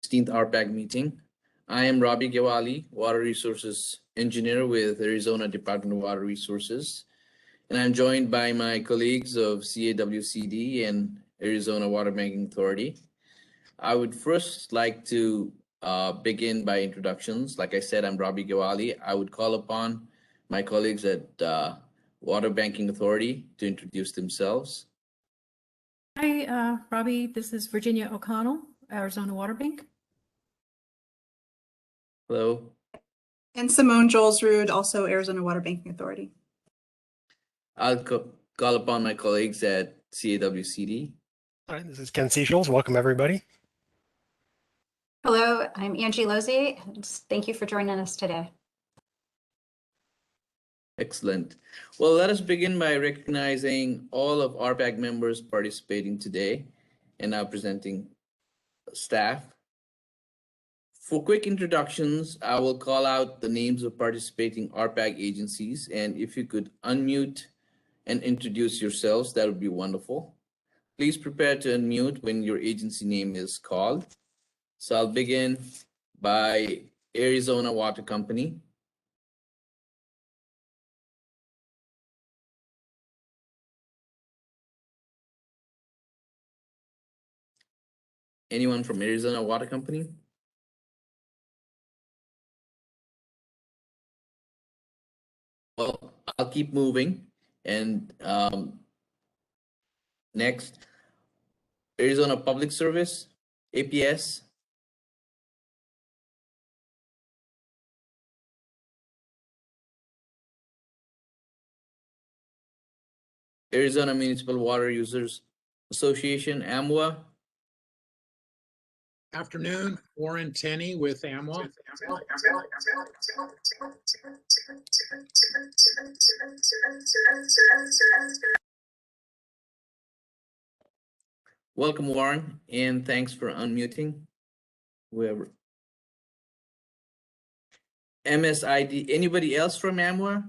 16th RPAC meeting. I am Robbie Gewali, Water Resources Engineer with Arizona Department of Water Resources, and I'm joined by my colleagues of CAWCD and Arizona Water Banking Authority. I would first like to begin by introductions. Like I said, I'm Robbie Gewali. I would call upon my colleagues at Water Banking Authority to introduce themselves. Hi, Robbie. This is Virginia O'Connell, Arizona Water Bank. Hello. And Simone Joelsrud, also Arizona Water Banking Authority. I'll call upon my colleagues at CAWCD. Hi, this is Ken Seychelles. Welcome, everybody. Hello, I'm Angie Lozzi, and thank you for joining us today. Excellent. Well, let us begin by recognizing all of RPAC members participating today and now presenting staff. For quick introductions, I will call out the names of participating RPAC agencies, and if you could unmute and introduce yourselves, that would be wonderful. Please prepare to unmute when your agency name is called. So I'll begin by Arizona Water Company. Anyone from Arizona Water Company? Well, I'll keep moving. And next, Arizona Public Service, APS. Arizona Municipal Water Users Association, AMWA. Afternoon, Warren Tenney with AMWA. Welcome, Warren, and thanks for unmuting. Whoever. MSID, anybody else from AMWA?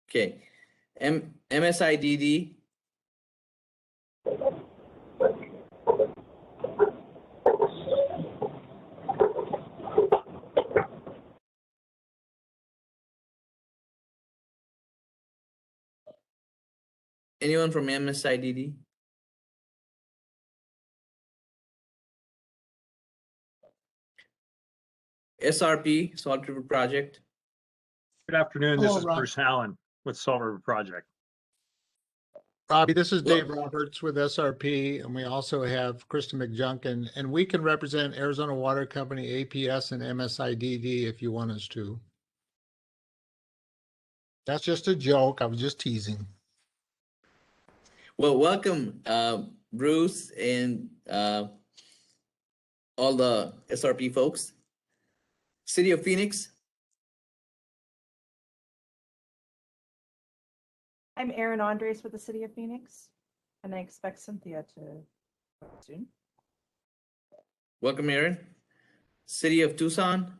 Okay, MSIDD. Anyone from MSIDD? SRP, Salt River Project. Good afternoon. Hello, This is Rob. Bruce Allen with Salt River Project. Robbie, this is Well- Dave Roberts with SRP, and we also have Kristen McJunkin, and we can represent Arizona Water Company, APS, and MSIDD if you want us to. That's just a joke. I was just teasing. Well, welcome, Bruce and all the SRP folks. City of Phoenix. I'm Erin Andres with the City of Phoenix, and I expect Cynthia to come soon. Welcome, Aaron. City of Tucson.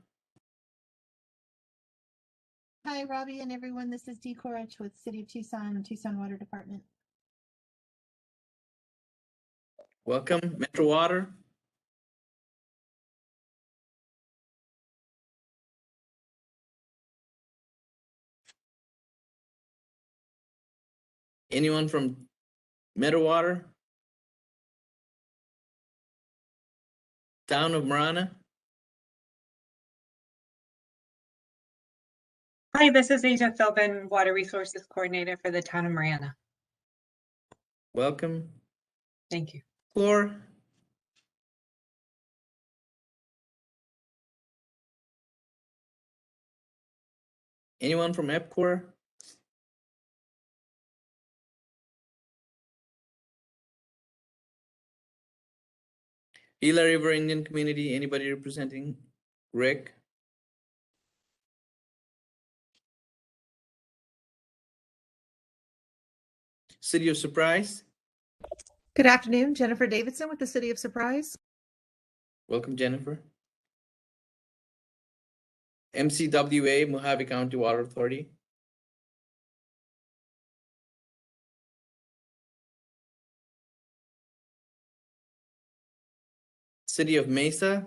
Hi, Robbie and everyone. This is Dee Korach with City of Tucson and Tucson Water Department. Welcome, Metro Water. Anyone from Metro Water? Town of Marana? Hi, this is Asia Philbin, Water Resources Coordinator for the Town of Marana. Welcome. Thank you. Chlor. Anyone from EPCOR? Gila River Indian Community, anybody representing Rick? City of Surprise? Good afternoon, Jennifer Davidson with the City of Surprise. Welcome, Jennifer. MCWA, Mojave County Water Authority. City of Mesa.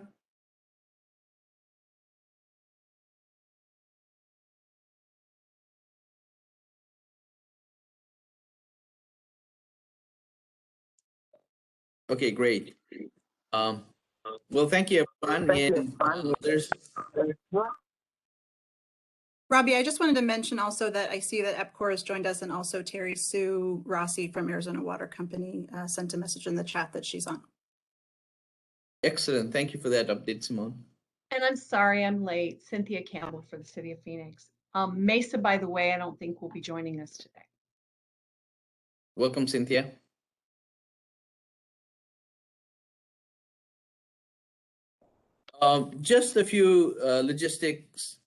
Okay, great. Well, thank you, everyone. And there's Robbie, I just wanted to mention also that I see that EPCOR has joined us, and also Terry Sue Rossi from Arizona Water Company sent a message in the chat that she's on. excellent. Thank you for that update, Simone. And I'm sorry I'm late. Cynthia Campbell for the City of Phoenix. Mesa, by the way, I don't think will be joining us today. Welcome, Cynthia. Just a few logistics.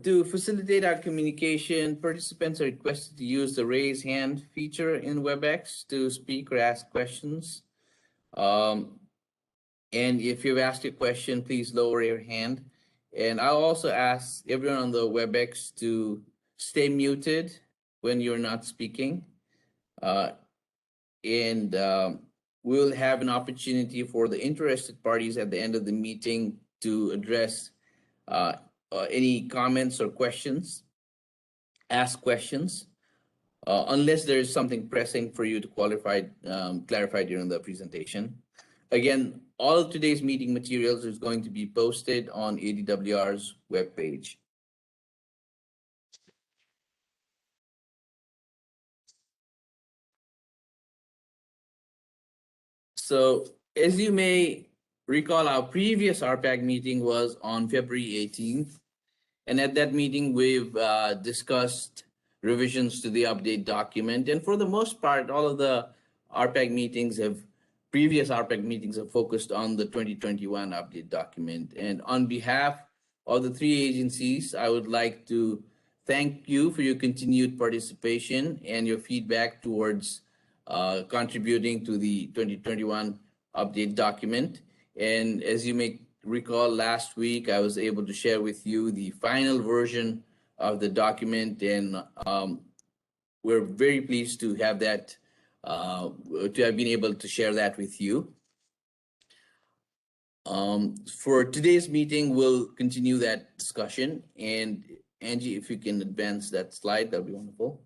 To facilitate our communication, participants are requested to use the raise hand feature in WebEx to speak or ask questions. And if you've asked a question, please lower your hand. And I'll also ask everyone on the WebEx to stay muted when you're not speaking. And we'll have an opportunity for the interested parties at the end of the meeting to address any comments or questions, ask questions, unless there is something pressing for you to clarify during the presentation. Again, all of today's meeting materials is going to be posted on ADWR's webpage. So as you may recall, our previous RPAC meeting was on February 18th. And at that meeting, we've discussed revisions to the update document. And for the most part, all of the previous RPAC meetings have focused on the 2021 update document. And on behalf of the three agencies, I would like to thank you for your continued participation and your feedback towards contributing to the 2021 update document. And as you may recall, last week I was able to share with you the final version of the document, and we're very pleased to have that, to have been able to share that with you. For today's meeting, we'll continue that discussion. And Angie, if you can advance that slide, that'd be wonderful.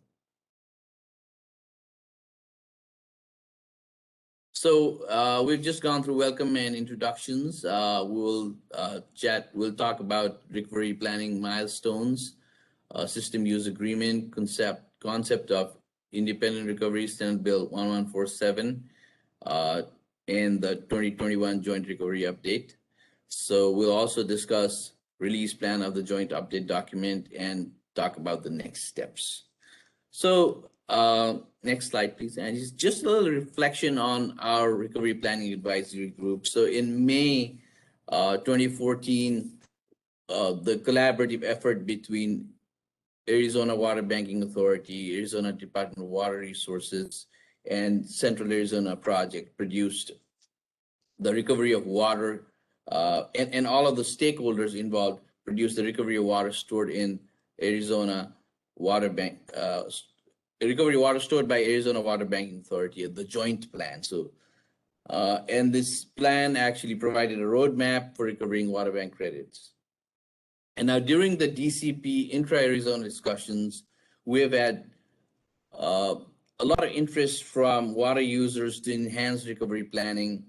So we've just gone through welcome and introductions. We'll talk about recovery planning milestones, system use agreement, concept of independent recovery, Senate Bill 1147, and the 2021 joint recovery update. So we'll also discuss release plan of the joint update document and talk about the next steps. So next slide, please. And just a little reflection on our recovery planning advisory group. So in May 2014, the collaborative effort between Arizona Water Banking Authority, Arizona Department of Water Resources, and Central Arizona Project produced the recovery of water, and all of the stakeholders involved produced the recovery of water stored in Arizona Water Bank, recovery water stored by Arizona Water Banking Authority, the joint plan. So, and this plan actually provided a roadmap for recovering water bank credits. And now during the DCP intra-Arizona discussions, we have had a lot of interest from water users to enhance recovery planning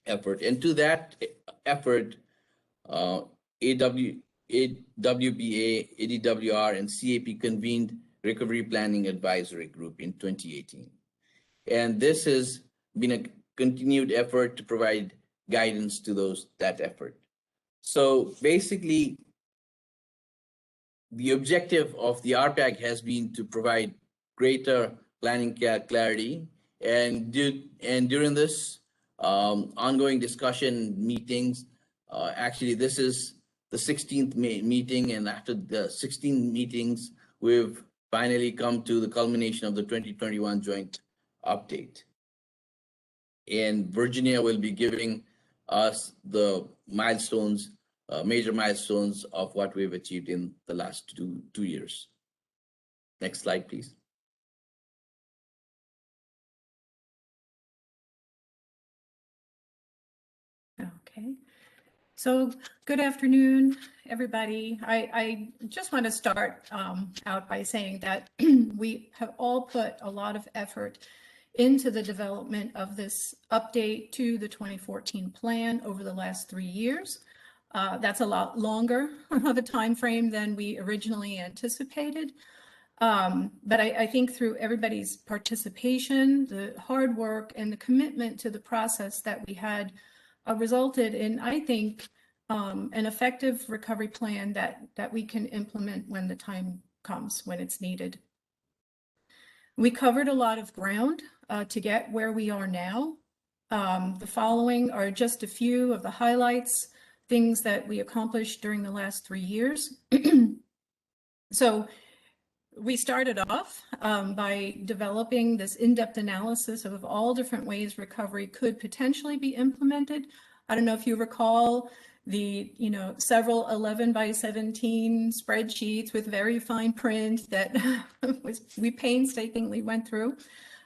effort. And to that effort, WBA, ADWR, and CAP convened Recovery Planning Advisory Group in 2018. And this has been a continued effort to provide guidance to that effort. So basically, the objective of the RPAC has been to provide greater planning clarity. And during this ongoing discussion meetings, actually this is the 16th meeting, and after the 16 meetings, we've finally come to the culmination of the 2021 joint update. And Virginia will be giving us the milestones, major milestones of what we've achieved in the last two years. Next slide, please. Okay. So good afternoon, everybody. I just want to start out by saying that we have all put a lot of effort into the development of this update to the 2014 plan over the last 3 years. That's a lot longer of a time frame than we originally anticipated. But I think through everybody's participation, the hard work and the commitment to the process that we had resulted in, I think, an effective recovery plan that we can implement when the time comes, when it's needed. We covered a lot of ground to get where we are now. The following are just a few of the highlights, things that we accomplished during the last 3 years. So we started off by developing this in-depth analysis of all different ways recovery could potentially be implemented. I don't know if you recall the, several 11 by 17 spreadsheets with very fine print that we painstakingly went through.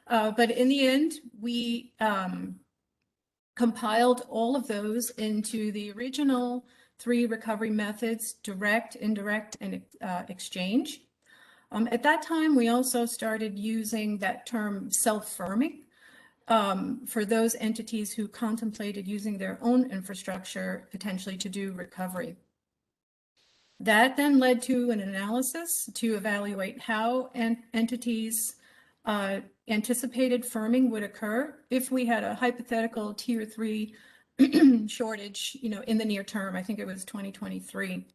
But in the end, we compiled all of those into the original 3 recovery methods: direct, indirect, and exchange. At that time, we also started using that term self-firming for those entities who contemplated using their own infrastructure potentially to do recovery. That then led to an analysis to evaluate how entities anticipated firming would occur if we had a hypothetical tier 3 shortage, in the near term. I think it was 2023.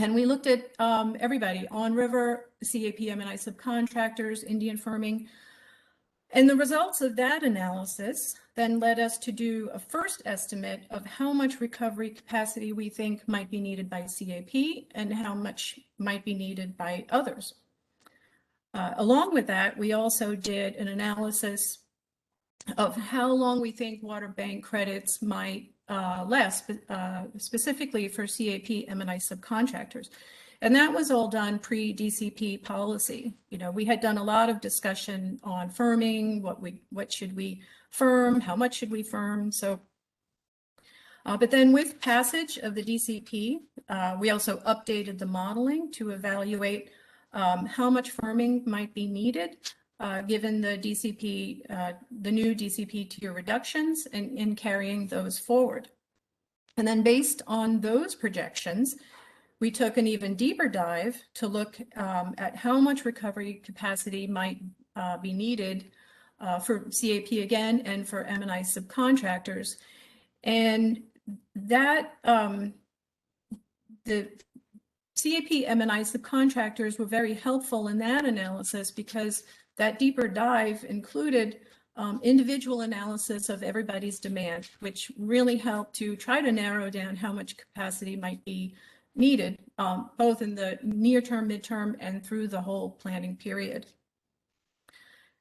And we looked at everybody: on-river, CAP, M&I subcontractors, Indian firming. And the results of that analysis then led us to do a first estimate of how much recovery capacity we think might be needed by CAP and how much might be needed by others. Along with that, we also did an analysis of how long we think water bank credits might last, specifically for CAP, M&I subcontractors. And that was all done pre-DCP policy. We had done a lot of discussion on firming, what should we firm, how much should we firm. So, but then with passage of the DCP, we also updated the modeling to evaluate how much firming might be needed given the DCP, the new DCP tier reductions, and in carrying those forward. And then based on those projections, we took an even deeper dive to look at how much recovery capacity might be needed for CAP again and for M&I subcontractors. And that the CAP, M&I subcontractors were very helpful in that analysis because that deeper dive included individual analysis of everybody's demand, which really helped to try to narrow down how much capacity might be needed, both in the near term, midterm, and through the whole planning period.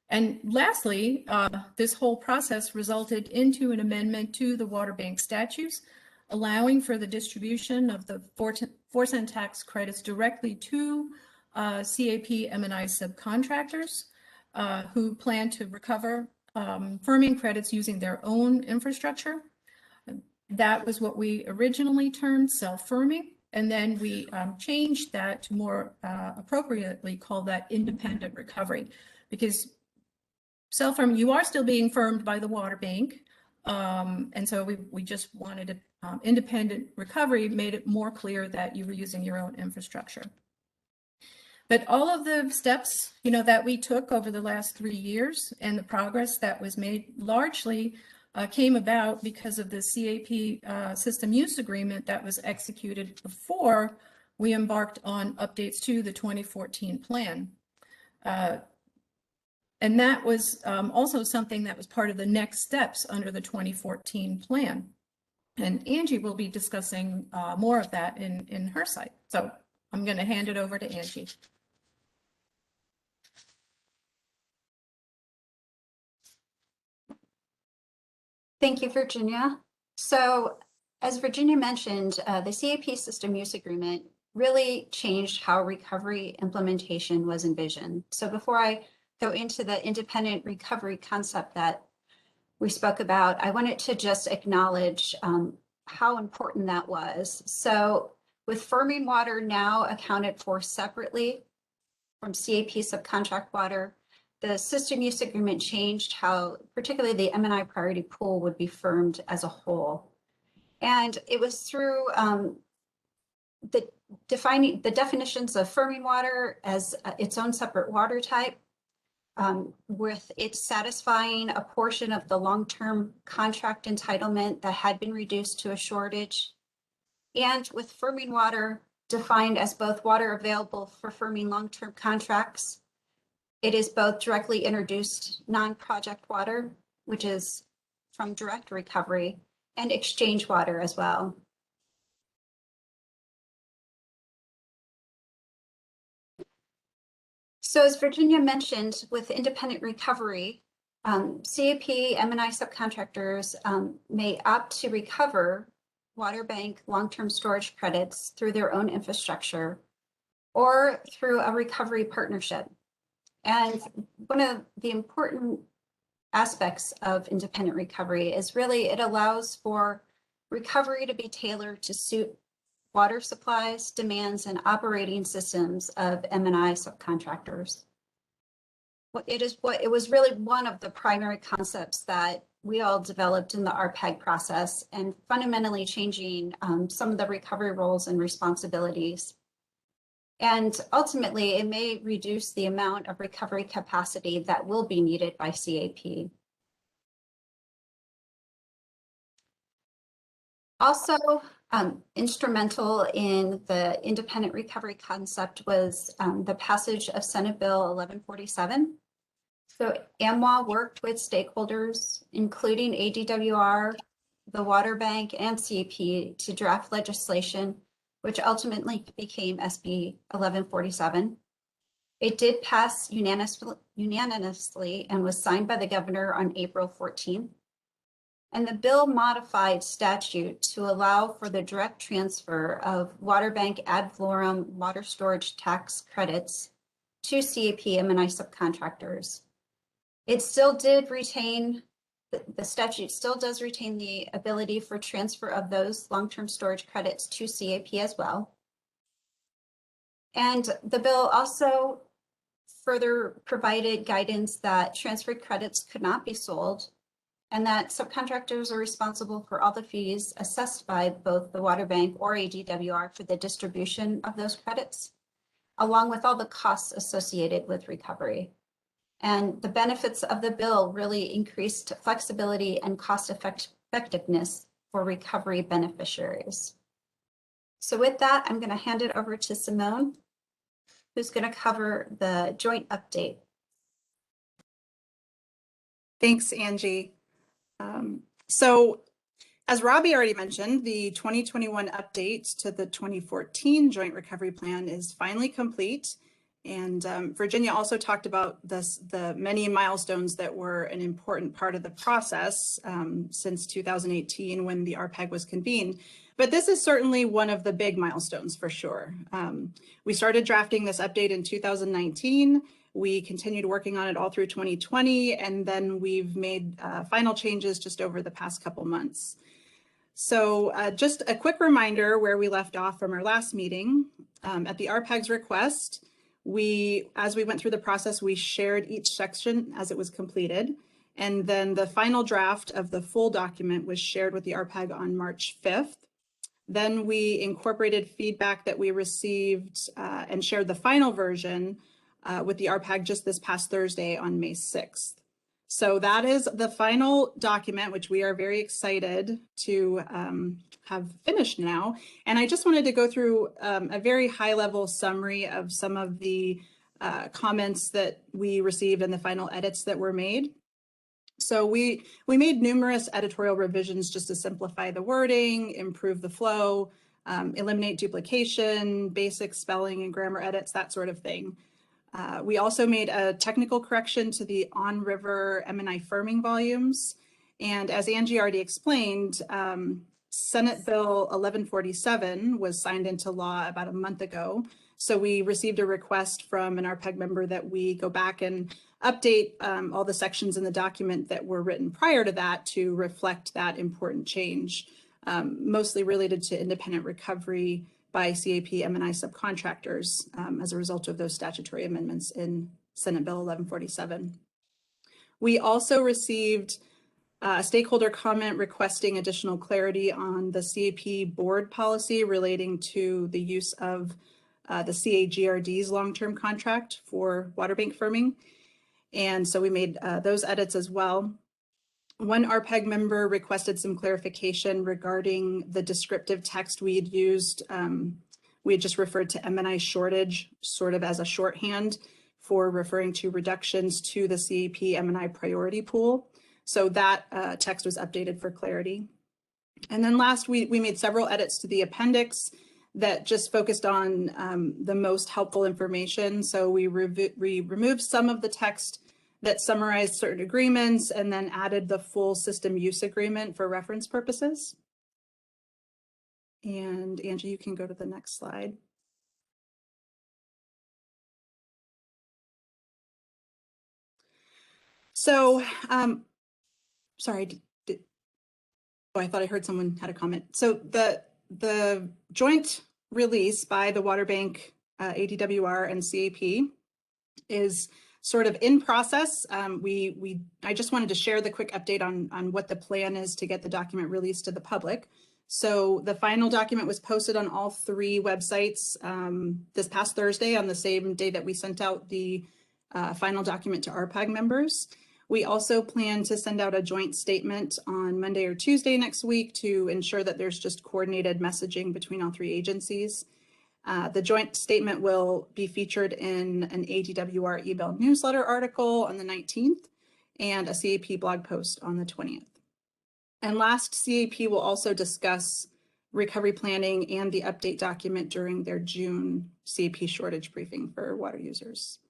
And lastly, this whole process resulted into an amendment to the water bank statutes, allowing for the distribution of the 4-cent tax credits directly to CAP, M&I subcontractors who plan to recover firming credits using their own infrastructure. That was what we originally termed self-firming. And then we changed that to more appropriately call that independent recovery, because self-firming, you are still being firmed by the water bank. And so we just wanted independent recovery, made it more clear that you were using your own infrastructure. But all of the steps, that we took over the last 3 years and the progress that was made largely came about because of the CAP system use agreement that was executed before we embarked on updates to the 2014 plan. And that was also something that was part of the next steps under the 2014 plan. And Angie will be discussing more of that in her site. So I'm going to hand it over to Angie. Thank you, Virginia. So as Virginia mentioned, the CAP system use agreement really changed how recovery implementation was envisioned. So before I go into the independent recovery concept that we spoke about, I wanted to just acknowledge how important that was. So with firming water now accounted for separately from CAP subcontract water, the system use agreement changed how particularly the M&I priority pool would be firmed as a whole. And it was through defining the definitions of firming water as its own separate water type, with it satisfying a portion of the long-term contract entitlement that had been reduced to a shortage, and with firming water defined as both water available for firming long-term contracts. It is both directly introduced non-project water, which is from direct recovery, and exchange water as well. So as Virginia mentioned, with independent recovery, CAP M&I subcontractors may opt to recover water bank long-term storage credits through their own infrastructure or through a recovery partnership. And one of the important aspects of independent recovery is really it allows for recovery to be tailored to suit water supplies, demands, and operating systems of M&I subcontractors. It was really one of the primary concepts that we all developed in the RPAG process, and fundamentally changing some of the recovery roles and responsibilities. And ultimately, it may reduce the amount of recovery capacity that will be needed by CAP. Also, instrumental in the independent recovery concept was the passage of Senate Bill 1147. So AMWA worked with stakeholders, including ADWR, the Water Bank, and CAP to draft legislation, which ultimately became SB 1147. It did pass unanimously and was signed by the governor on April 14th. And the bill modified statute to allow for the direct transfer of water bank ad valorem water storage tax credits to CAP M&I subcontractors. It still did retain, the statute still does retain the ability for transfer of those long-term storage credits to CAP as well. And the bill also further provided guidance that transferred credits could not be sold, and that subcontractors are responsible for all the fees assessed by both the water bank or ADWR for the distribution of those credits, along with all the costs associated with recovery. And the benefits of the bill really increased flexibility and cost effectiveness for recovery beneficiaries. So with that, I'm going to hand it over to Simone, who's going to cover the joint update. Thanks, Angie. So as Robbie already mentioned, the 2021 update to the 2014 Joint Recovery Plan is finally complete. And Virginia also talked about the many milestones that were an important part of the process since 2018 when the RPAG was convened. But this is certainly one of the big milestones for sure. We started drafting this update in 2019. We continued working on it all through 2020, and then we've made final changes just over the past couple months. So just a quick reminder where we left off from our last meeting. At the RPAG's request, as we went through the process, we shared each section as it was completed. And then the final draft of the full document was shared with the RPAG on March 5th. Then we incorporated feedback that we received and shared the final version with the RPAG just this past Thursday on May 6th. So that is the final document, which we are very excited to have finished now. And I just wanted to go through a very high level summary of some of the comments that we received and the final edits that were made. So we made numerous editorial revisions just to simplify the wording, improve the flow, eliminate duplication, basic spelling and grammar edits, that sort of thing. We also made a technical correction to the on-river M&I firming volumes. And as Angie already explained, Senate Bill 1147 was signed into law about a month ago. So we received a request from an RPAG member that we go back and update all the sections in the document that were written prior to that to reflect that important change. mostly related to independent recovery by CAP M&I subcontractors as a result of those statutory amendments in Senate Bill 1147. We also received a stakeholder comment requesting additional clarity on the CAP board policy relating to the use of the CAGRD's long-term contract for water bank firming. And so we made those edits as well. One RPAG member requested some clarification regarding the descriptive text we had used. We had just referred to M&I shortage sort of as a shorthand for referring to reductions to the CAP M&I priority pool. So that text was updated for clarity. And then last, we made several edits to the appendix that just focused on the most helpful information. So we removed some of the text that summarized certain agreements and then added the full system use agreement for reference purposes. And Angie, you can go to the next slide. So, sorry, oh, I thought I heard someone had a comment. So the joint release by the Water Bank, ADWR and CAP is sort of in process. I just wanted to share the quick update on what the plan is to get the document released to the public. So the final document was posted on all 3 websites this past Thursday, on the same day that we sent out the final document to RPAG members. We also plan to send out a joint statement on Monday or Tuesday next week to ensure that there's just coordinated messaging between all 3 agencies. The joint statement will be featured in an ADWR email newsletter article on the 19th and a CAP blog post on the 20th. And last, CAP will also discuss recovery planning and the update document during their June CAP shortage briefing for water users.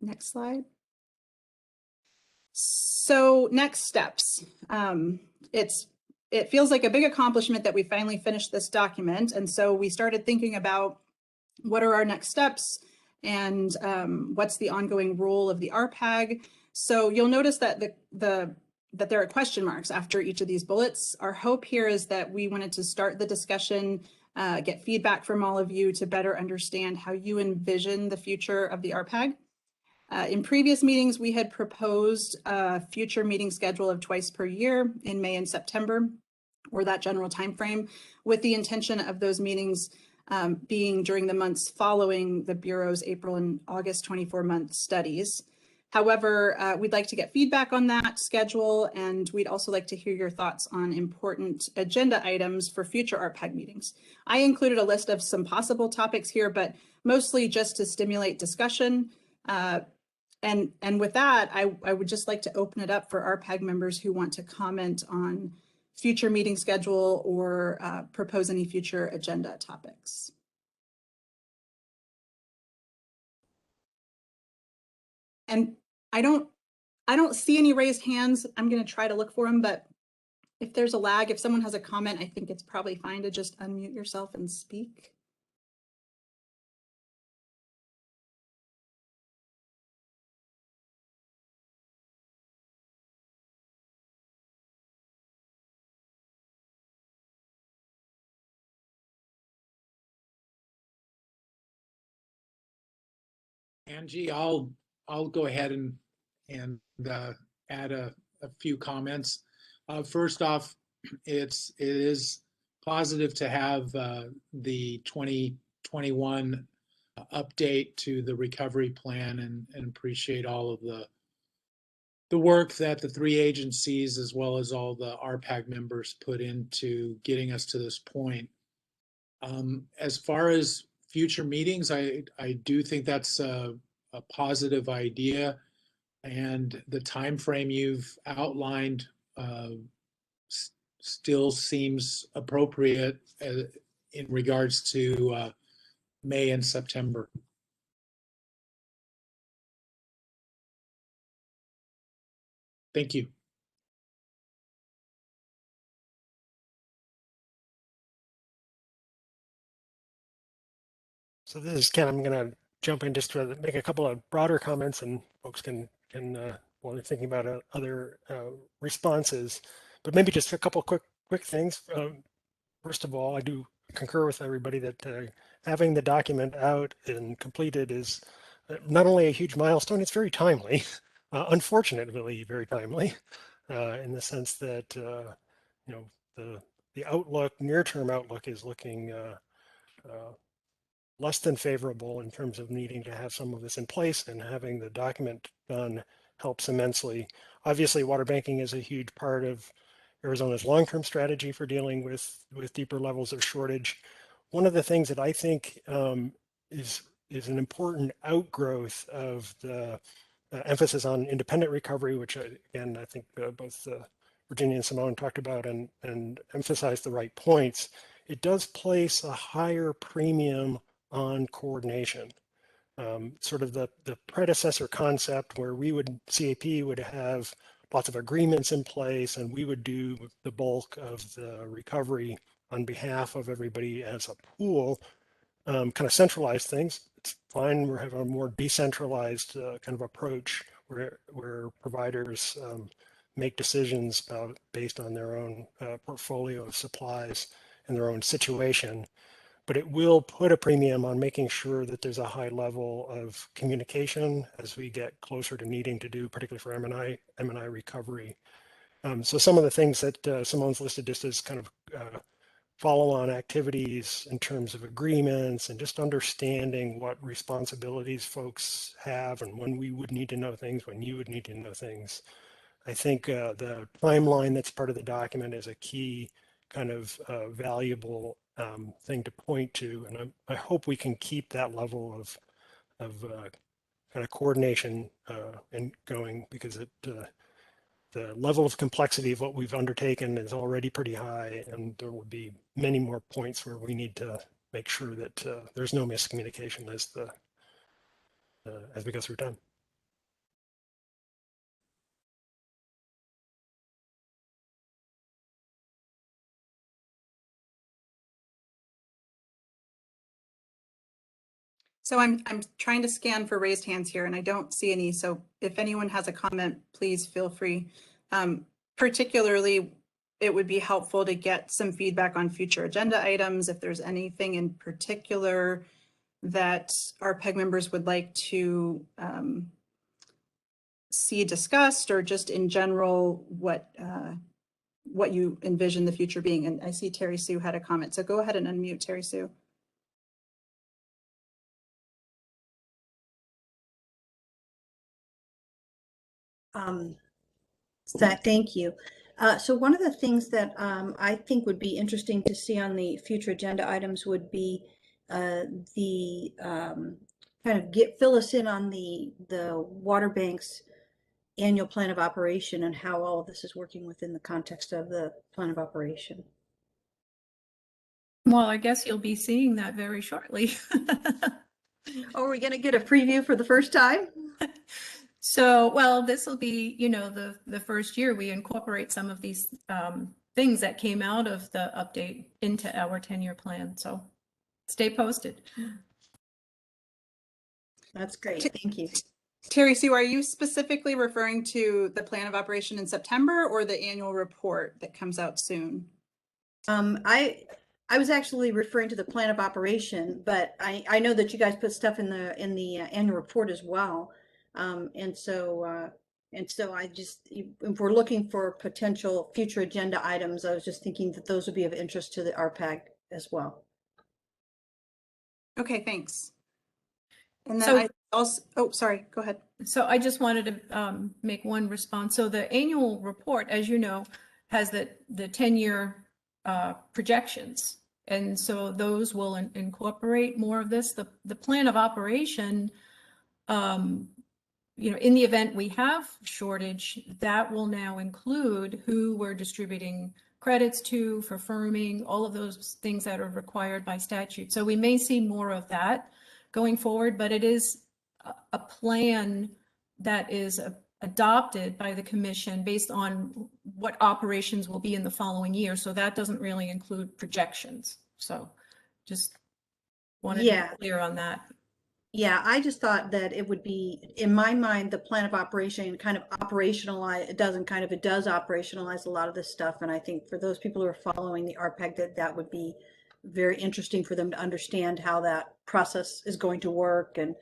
Next slide. So next steps. It feels like a big accomplishment that we finally finished this document. And so we started thinking about what are our next steps and what's the ongoing role of the RPAG. So you'll notice that that there are question marks after each of these bullets. Our hope here is that we wanted to start the discussion, get feedback from all of you to better understand how you envision the future of the RPAG. In previous meetings, we had proposed a future meeting schedule of twice per year in May and September, or that general timeframe, with the intention of those meetings being during the months following the Bureau's April and August 24-month studies. However, we'd like to get feedback on that schedule, and we'd also like to hear your thoughts on important agenda items for future RPAG meetings. I included a list of some possible topics here, but mostly just to stimulate discussion. And with that, I would just like to open it up for RPAG members who want to comment on future meeting schedule or propose any future agenda topics. And I don't see any raised hands. I'm going to try to look for them, but if there's a lag, if someone has a comment, I think it's probably fine to just unmute yourself and speak. Angie, I'll go ahead and add a few comments. First off, it is positive to have the 2021 update to the recovery plan, and appreciate all of the work that the 3 agencies as well as all the RPAG members put into getting us to this point. As far as future meetings, I do think that's a positive idea, and the time frame you've outlined still seems appropriate in regards to May and September. Thank you. So this is Ken. I'm going to jump in just to make a couple of broader comments, and folks can while they're thinking about other responses. But maybe just a couple quick things. First of all, I do concur with everybody that having the document out and completed is not only a huge milestone, it's very timely, unfortunately very timely, in the sense that you know the outlook, near-term outlook, is looking less than favorable in terms of needing to have some of this in place, and having the document done helps immensely. Obviously, water banking is a huge part of Arizona's long-term strategy for dealing with deeper levels of shortage. One of the things that I think is an important outgrowth of the emphasis on independent recovery, which again I think both Virginia and Simone talked about and emphasized the right points. It does place a higher premium on coordination. Sort of the predecessor concept where CAP would have lots of agreements in place and we would do the bulk of the recovery on behalf of everybody as a pool, kind of centralize things. It's fine. We have a more decentralized kind of approach where providers make decisions based on their own portfolio of supplies and their own situation. But it will put a premium on making sure that there's a high level of communication as we get closer to needing to do, particularly for M&I recovery. So some of the things that Simone's listed just as kind of follow-on activities in terms of agreements and just understanding what responsibilities folks have and when we would need to know things, when you would need to know things. I think the timeline that's part of the document is a key kind of valuable thing to point to, and I hope we can keep that level of kind of coordination and going, because the level of complexity of what we've undertaken is already pretty high, and there will be many more points where we need to make sure that there's no miscommunication as we go through time. So I'm trying to scan for raised hands here and I don't see any. So if anyone has a comment, please feel free. Particularly, it would be helpful to get some feedback on future agenda items. If there's anything in particular that our PEG members would like to see discussed, or just in general, what you envision the future being. And I see Terry Sue had a comment. So go ahead and unmute, Terry Sue. Thank you. So one of the things that I think would be interesting to see on the future agenda items would be the kind of fill us in on the water bank's annual plan of operation and how all of this is working within the context of the plan of operation. Well, I guess you'll be seeing that very shortly. Oh, are we going to get a preview for the first time? So, well, this will be, you know, the first year we incorporate some of these things that came out of the update into our 10-year plan. So stay posted. That's great. Thank you. Terry Sue, are you specifically referring to the plan of operation in September or the annual report that comes out soon? I was actually referring to the plan of operation, but I know that you guys put stuff in the annual report as well. And so I just, if we're looking for potential future agenda items, I was just thinking that those would be of interest to the RPAC as well. Okay, thanks. And then So, I also, oh, sorry, go ahead. So I just wanted to make one response. So the annual report, as you know, has the 10-year projections. And so those will incorporate more of this. The plan of operation, you know, in the event we have shortage, that will now include who we're distributing credits to for firming, all of those things that are required by statute. So we may see more of that going forward, but it is a plan that is adopted by the commission based on what operations will be in the following year. So that doesn't really include projections. So just wanted to be clear on that. Yeah, I just thought that it would be, in my mind, the plan of operation kind of operationalize, it does operationalize a lot of this stuff. And I think for those people who are following the RPEG, that would be very interesting for them to understand how that process is going to work and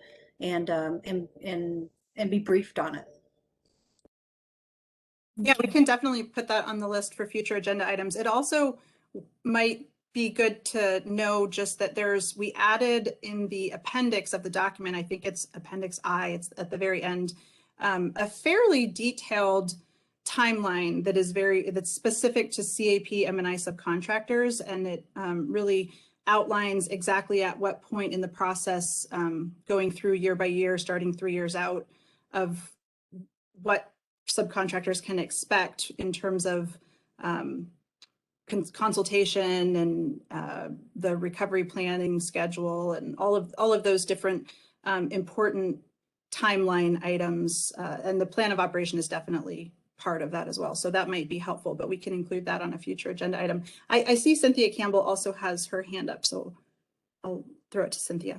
be briefed on it. Yeah, we can definitely put that on the list for future agenda items. It also might be good to know just that we added in the appendix of the document, I think it's Appendix I, it's at the very end, a fairly detailed timeline that's specific to CAP M&I subcontractors, and it really outlines exactly at what point in the process, going through year by year, starting 3 years out, of what subcontractors can expect in terms of consultation and the recovery planning schedule and all of those different important timeline items. And the plan of operation is definitely part of that as well. So that might be helpful, but we can include that on a future agenda item. I see Cynthia Campbell also has her hand up, so I'll throw it to Cynthia.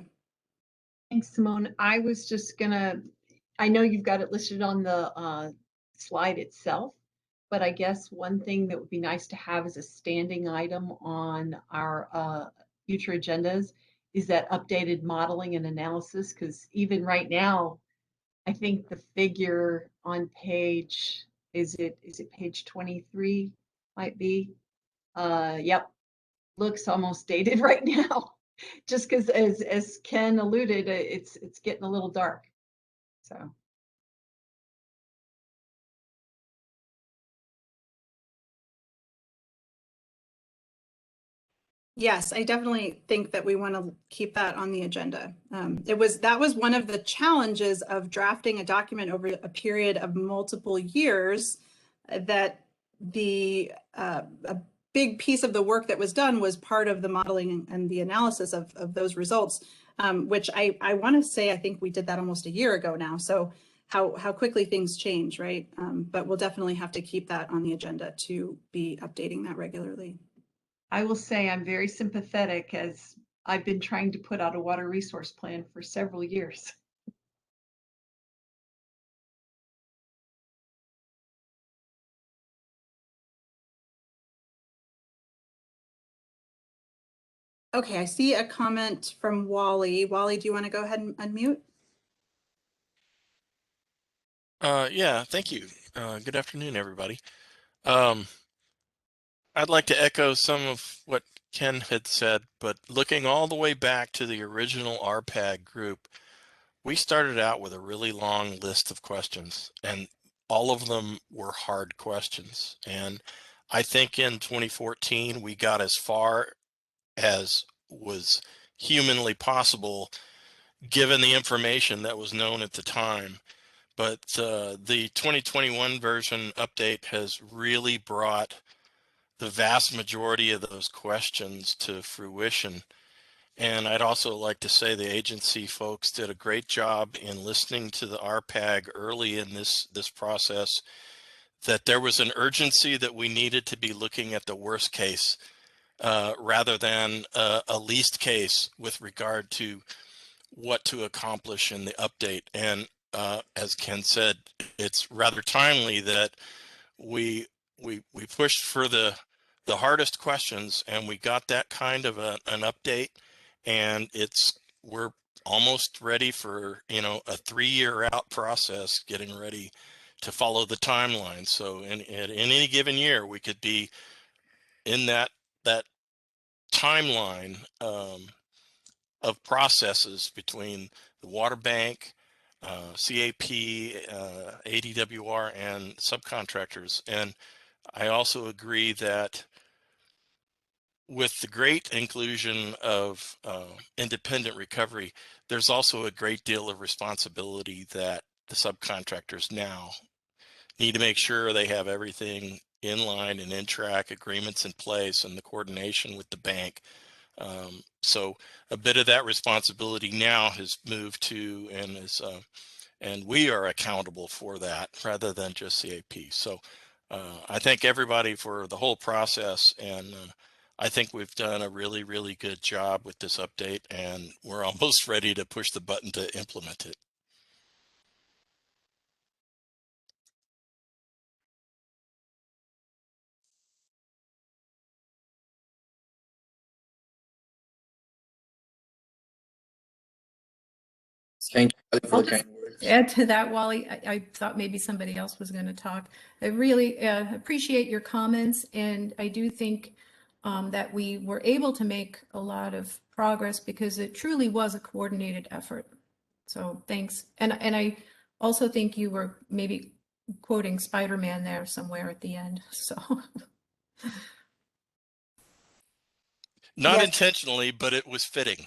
Thanks, Simone. I was just gonna, I know you've got it listed on the slide itself, but I guess one thing that would be nice to have as a standing item on our future agendas is that updated modeling and analysis, because even right now, I think the figure on page, is it page 23 might be? Yep, looks almost dated right now. Just because as Ken alluded, it's getting a little dark. So. Yes, I definitely think that we want to keep that on the agenda. That was one of the challenges of drafting a document over a period of multiple years, that a big piece of the work that was done was part of the modeling and the analysis of those results, which I want to say, I think we did that almost a year ago now. So how quickly things change, right? But we'll definitely have to keep that on the agenda to be updating that regularly. I will say I'm very sympathetic, as I've been trying to put out a water resource plan for several years. Okay, I see a comment from Wally. Wally, do you want to go ahead and unmute? Yeah, thank you. Good afternoon, everybody. I'd like to echo some of what Ken had said, but looking all the way back to the original RPAG group, we started out with a really long list of questions, and all of them were hard questions. And I think in 2014, we got as far as was humanly possible, given the information that was known at the time. But the 2021 version update has really brought the vast majority of those questions to fruition. And I'd also like to say the agency folks did a great job in listening to the RPAG early in this process, that there was an urgency that we needed to be looking at the worst case rather than a least case with regard to what to accomplish in the update. And as Ken said, it's rather timely that we pushed for the hardest questions, and we got that kind of an update, and we're almost ready for, you know, a 3-year out process, getting ready to follow the timeline. So in any given year, we could be in that timeline of processes between the water bank, CAP, ADWR, and subcontractors. And I also agree that with the great inclusion of independent recovery, there's also a great deal of responsibility that the subcontractors now need to make sure they have everything in line and in track, agreements in place, and the coordination with the bank. So a bit of that responsibility now has moved to, and we are accountable for that rather than just CAP. So I thank everybody for the whole process, and I think we've done a really, really good job with this update, and we're almost ready to push the button to implement it. Thank you for I'll the just kind words. add to that, Wally. I thought maybe somebody else was going to talk. I really appreciate your comments, and I do think that we were able to make a lot of progress because it truly was a coordinated effort. So thanks. And I also think you were maybe quoting Spider-Man there somewhere at the end. So Not Yes. intentionally, but it was fitting.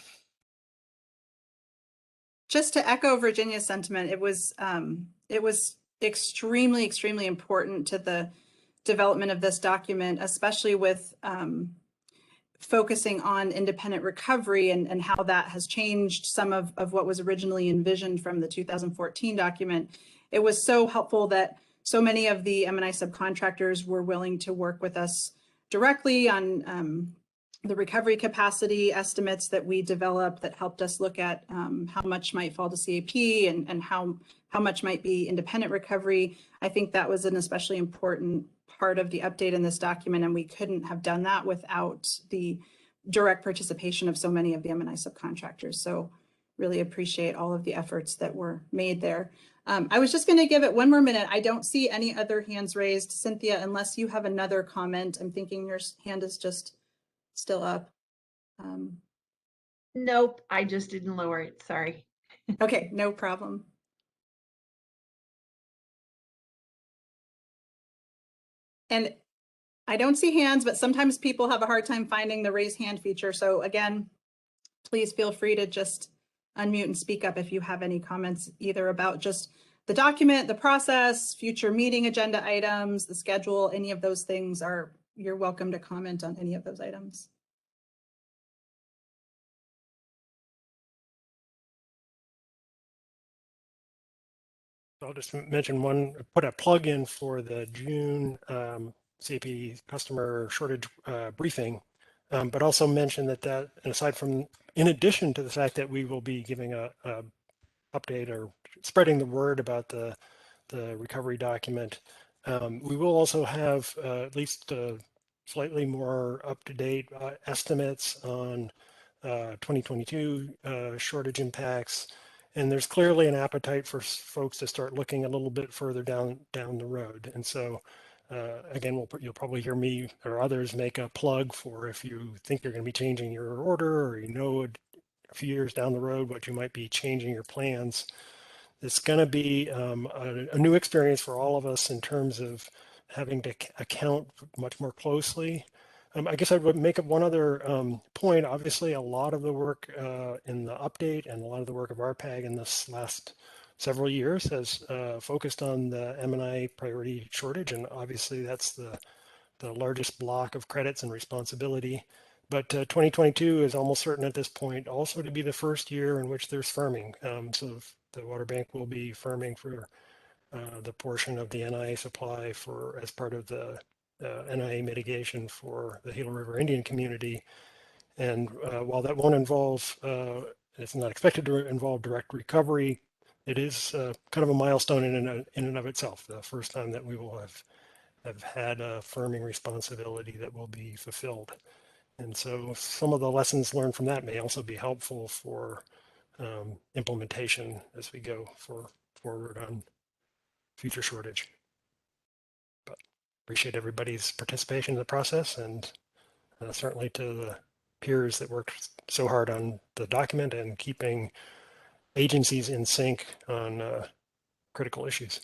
Just to echo Virginia's sentiment, it was extremely, extremely important to the development of this document, especially with focusing on independent recovery and how that has changed some of what was originally envisioned from the 2014 document. It was so helpful that so many of the M&I subcontractors were willing to work with us directly on the recovery capacity estimates that we developed that helped us look at how much might fall to CAP and how much might be independent recovery. I think that was an especially important part of the update in this document, and we couldn't have done that without the direct participation of so many of the M&I subcontractors. So really appreciate all of the efforts that were made there. I was just going to give it one more minute. I don't see any other hands raised. Cynthia, unless you have another comment, I'm thinking your hand is just still up. Nope, I just didn't lower it. Sorry. Okay, no problem. And I don't see hands, but sometimes people have a hard time finding the raise hand feature. So again, please feel free to just unmute and speak up if you have any comments, either about just the document, the process, future meeting agenda items, the schedule, any of those things you're welcome to comment on any of those items. I'll just mention one, put a plug in for the June CAP customer shortage briefing, but also mention that in addition to the fact that we will be giving a update or spreading the word about the recovery document, we will also have at least slightly more up-to-date estimates on 2022 shortage impacts. And there's clearly an appetite for folks to start looking a little bit further down the road. And so, again, you'll probably hear me or others make a plug for if you think you're going to be changing your order, or a few years down the road what you might be changing your plans. It's going to be a new experience for all of us in terms of having to account much more closely. I guess I would make up one other point. Obviously, a lot of the work in the update and a lot of the work of RPAG in this last several years has focused on the M&I priority shortage, and obviously that's the largest block of credits and responsibility. But 2022 is almost certain at this point also to be the first year in which there's firming. So the water bank will be firming for the portion of the NI supply as part of the NIA mitigation for the Gila River Indian community. And while that won't involve, it's not expected to involve direct recovery, it is kind of a milestone in and of itself. The first time that we will have had a firming responsibility that will be fulfilled. And so some of the lessons learned from that may also be helpful for implementation as we go forward on future shortage. But appreciate everybody's participation in the process, and certainly to the peers that worked so hard on the document and keeping agencies in sync on critical issues.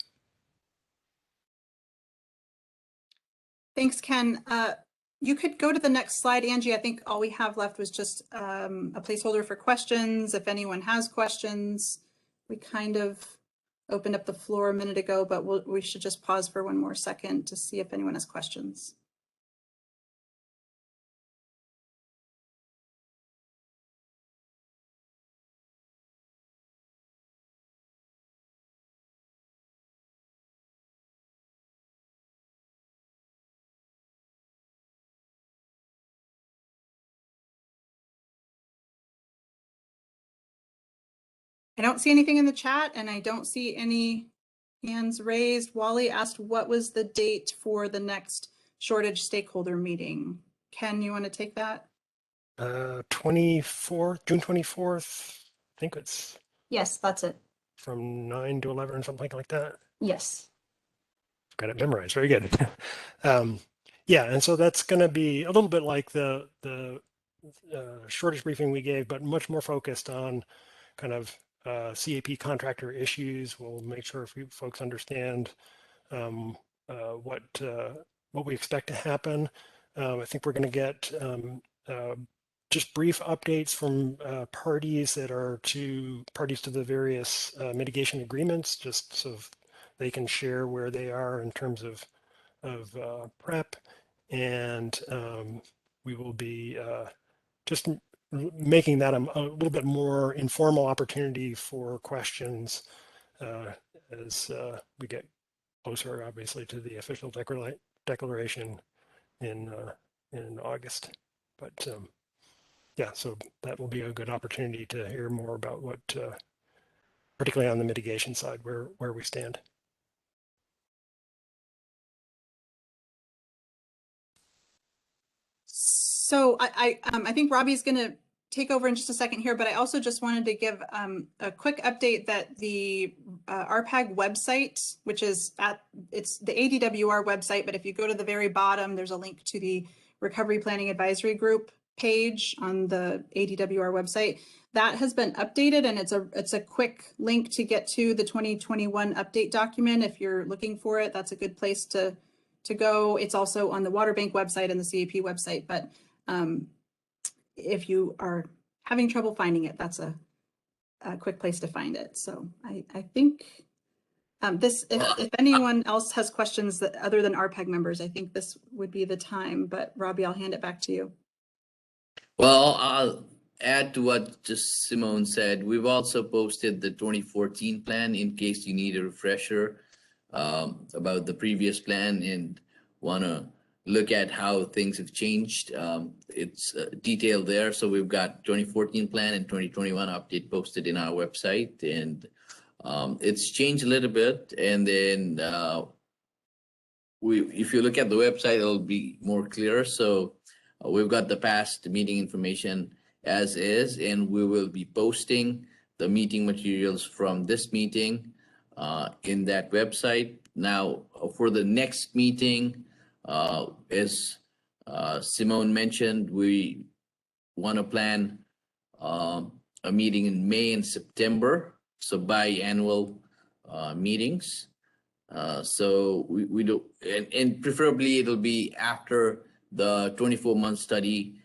Thanks, Ken. You could go to the next slide, Angie. I think all we have left was just a placeholder for questions. If anyone has questions, we kind of opened up the floor a minute ago, but we should just pause for one more second to see if anyone has questions. I don't see anything in the chat and I don't see any hands raised. Wally asked what was the date for the next shortage stakeholder meeting. Ken, you want to take that? 24th, June 24th. I think it's Yes, that's it. from 9 to 11 or something like that. Yes. Got it memorized. Very good. Yeah, and so that's going to be a little bit like the shortage briefing we gave, but much more focused on kind of CAP contractor issues. We'll make sure if folks understand what we expect to happen. I think we're going to get just brief updates from parties that are parties to the various mitigation agreements, just so they can share where they are in terms of prep, and we will be just making that a little bit more informal opportunity for questions as we get closer, obviously, to the official declaration in August. But yeah, so that will be a good opportunity to hear more about what, particularly on the mitigation side, where we stand. So I think Robbie's going to take over in just a second here, but I also just wanted to give a quick update that the RPAG website, which is it's the ADWR website, but if you go to the very bottom, there's a link to the Recovery Planning Advisory Group page on the ADWR website. That has been updated, and it's a quick link to get to the 2021 update document. If you're looking for it, that's a good place to go. It's also on the Water Bank website and the CAP website, but if you are having trouble finding it, that's a quick place to find it. So I think if anyone else has questions that other than RPAG members, I think this would be the time, but Robbie, I'll hand it back to you. Well, I'll add to what just Simone said. We've also posted the 2014 plan in case you need a refresher about the previous plan and want to look at how things have changed. It's detailed there. So we've got 2014 plan and 2021 update posted in our website, and it's changed a little bit. And then if you look at the website, it'll be more clear. So we've got the past meeting information as is, and we will be posting the meeting materials from this meeting in that website. Now, for the next meeting, as Simone mentioned, we want to plan a meeting in May and September, so biannual meetings. So we do, and preferably it'll be after the 24-month study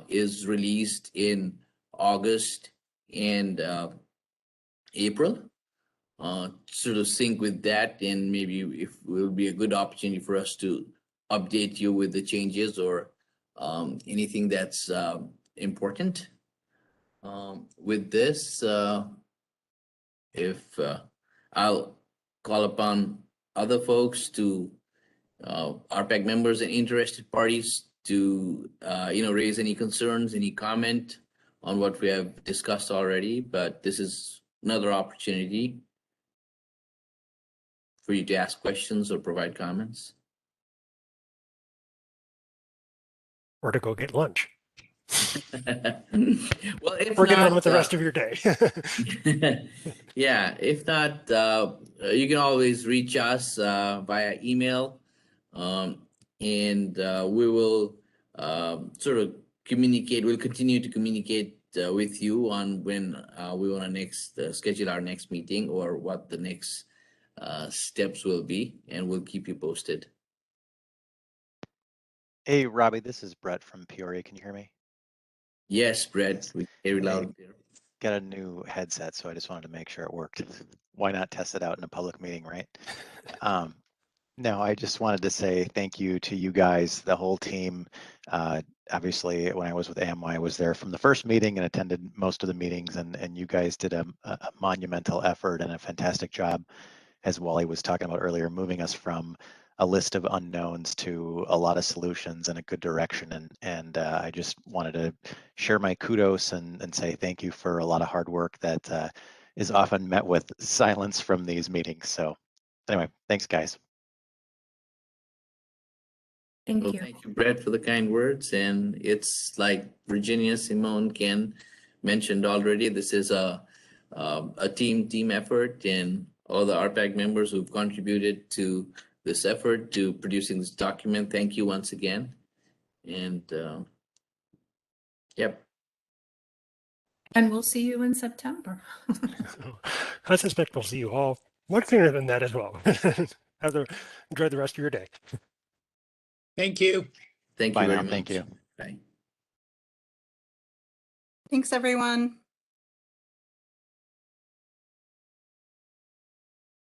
is released in August and April. Sort of sync with that, and maybe if it will be a good opportunity for us to update you with the changes or anything that's important. With this, if I'll call upon other folks to RPAC members and interested parties to raise any concerns, any comment on what we have discussed already, but this is another opportunity for you to ask questions or provide comments. Or to go get lunch. Well, if or get not, on with the rest of your day. Yeah, if not, you can always reach us via email, and we will sort of communicate. We'll continue to communicate with you on when we want to next schedule our next meeting or what the next steps will be, and we'll keep you posted. Hey, Robbie, this is Brett from Peoria. Can you hear me? Yes, Brett, we hear you loud and clear. Got a new headset, so I just wanted to make sure it worked. Why not test it out in a public meeting, right? No, I just wanted to say thank you to you guys, the whole team. Obviously, when I was with AMY, I was there from the first meeting and attended most of the meetings, and you guys did a monumental effort and a fantastic job, as Wally was talking about earlier, moving us from a list of unknowns to a lot of solutions and a good direction. And I just wanted to share my kudos and say thank you for a lot of hard work that is often met with silence from these meetings. So anyway, thanks guys. Thank Well, you. thank you, Brett, for the kind words. And it's like Virginia, Simone, Ken mentioned already. This is a team effort, and all the RPAC members who've contributed to this effort to producing this document. Thank you once again. And yep. And we'll see you in September. I suspect we'll see you all much sooner than that as well. Enjoy the rest of your day. Thank you. Thank you Bye very now. much. Thank you. Bye. Thanks, everyone.